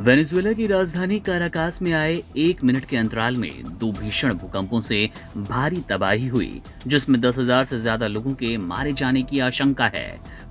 Venezuela की राजधानी Caracas में आए 1 मिनट के अंतराल में 2 भीषण भूकंपों से भारी तबाही हुई, जिसमें 10,000 से ज्यादा लोगों के मारे जाने की आशंका है।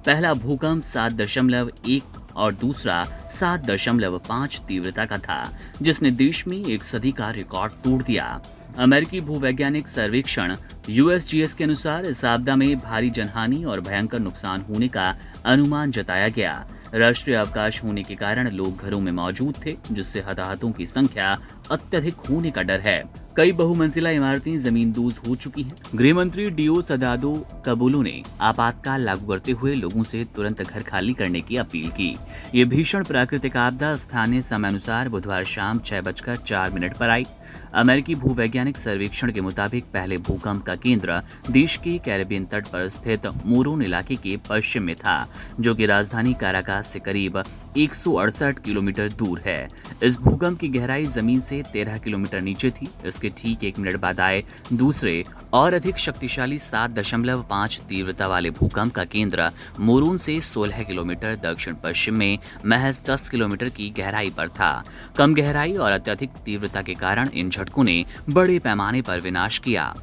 पहला भूकंप 7.1 और दूसरा 7.5 तीव्रता का था, जिसने देश में एक सदी का रिकॉर्ड तोड़ दिया। अमेरिकी भूवैज्ञानिक सर्वेक्षण यूएसजीएस के अनुसार इस आपदा में भारी जनहानि और भयंकर नुकसान होने का अनुमान जताया गया। राष्ट्रीय अवकाश होने के कारण लोग घरों में मौजूद थे, जिससे हताहतों की संख्या अत्यधिक होने का डर है। कई बहुमंजिला इमारतें जमींदोज हो चुकी हैं। गृह मंत्री डियोसदादो कबुलो ने आपातकाल लागू करते हुए लोगों से तुरंत घर खाली करने की अपील की। ये भीषण प्राकृतिक आपदा स्थानीय समयानुसार बुधवार शाम 6:04 पर आई। अमेरिकी भूवैज्ञानिक सर्वेक्षण के मुताबिक पहले भूकंप का केंद्र देश के कैरेबियन तट पर स्थित मोरोन इलाके के पश्चिम में था, जो कि राजधानी काराकास से करीब 168 किलोमीटर दूर है। इस भूकंप की गहराई जमीन से 13 किलोमीटर नीचे थी। इसके ठीक 1 मिनट बाद आए दूसरे और अधिक शक्तिशाली 7.5 तीव्रता वाले भूकंप का केंद्र मोरून से 16 किलोमीटर दक्षिण पश्चिम में महज 10 किलोमीटर की गहराई पर था। कम गहराई और अत्यधिक तीव्रता के कारण इन झटकों ने बड़े पैमाने पर विनाश किया।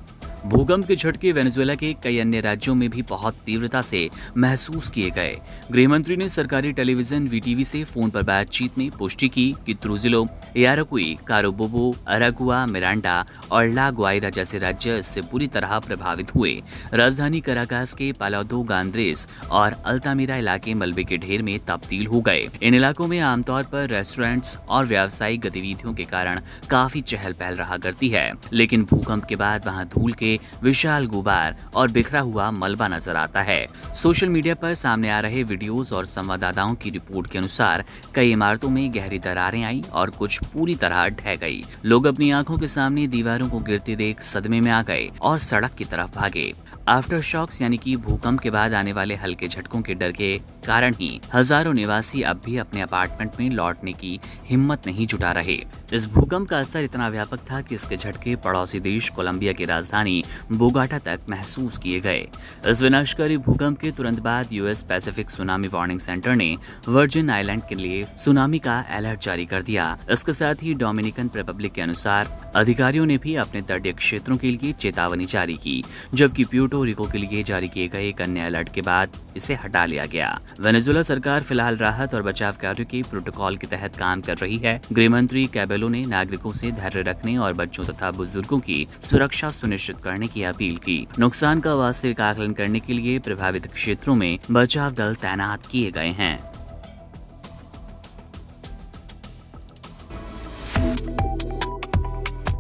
भूकंप के झटके वेनेजुएला के कई अन्य राज्यों में भी बहुत तीव्रता से महसूस किए गए। गृह मंत्री ने सरकारी टेलीविजन वीटीवी से फोन पर बातचीत में पुष्टि की कि त्रुजिलो, याराकुई, कारोबोबो, अरागुआ, मिरांडा और ला ग्वाइरा जैसे राज्य इससे बुरी तरह प्रभावित हुए। राजधानी काराकास के पालादो गांद्रेस और अल्तामिरा इलाके मलबे के ढेर में तब्दील हो गए। इन इलाकों में आमतौर पर रेस्टोरेंट्स और व्यावसायिक गतिविधियों के कारण काफी चहल पहल रहा करती है, लेकिन भूकंप के बाद वहां धूल के विशाल गुबार और बिखरा हुआ मलबा नजर आता है। सोशल मीडिया पर सामने आ रहे वीडियोस और संवाददाताओं की रिपोर्ट के अनुसार कई इमारतों में गहरी दरारें आई और कुछ पूरी तरह ढह गई। लोग अपनी आंखों के सामने दीवारों को गिरते देख सदमे में आ गए और सड़क की तरफ भागे। आफ्टर शॉक्स यानी कि भूकंप के बाद आने वाले हल्के झटकों के डर के कारण ही हजारों निवासी अब भी अपने अपार्टमेंट में लौटने की हिम्मत नहीं जुटा रहे। इस भूकंप का असर इतना व्यापक था कि इसके झटके पड़ोसी देश कोलंबिया की राजधानी बोगाटा तक महसूस किए गए। इस विनाशकारी भूकंप के तुरंत बाद US Pacific tsunami warning centre ने वर्जिन आइलैंड के लिए सुनामी का अलर्ट जारी कर दिया। इसके साथ ही डोमिनिकन रिपब्लिक के अनुसार अधिकारियों ने भी अपने तटीय क्षेत्रों के लिए चेतावनी जारी की, जबकि प्यूर्टो रिको के लिए जारी किए गए एक अन्य अलर्ट के बाद इसे हटा लिया गया। वेनेजुएला सरकार फिलहाल राहत और बचाव कार्यों के प्रोटोकॉल के तहत काम कर रही है। गृह मंत्री कैबेलो ने नागरिकों से धैर्य रखने और बच्चों तथा बुजुर्गों की सुरक्षा सुनिश्चित करने की अपील की। नुकसान का वास्तविक आकलन करने के लिए प्रभावित क्षेत्रों में बचाव दल तैनात किए गए हैं।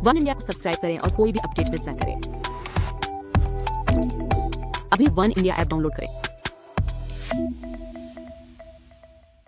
वन इंडिया को सब्सक्राइब करें और कोई भी अपडेट मिस न करें। अभी वन इंडिया ऐप डाउनलोड करें।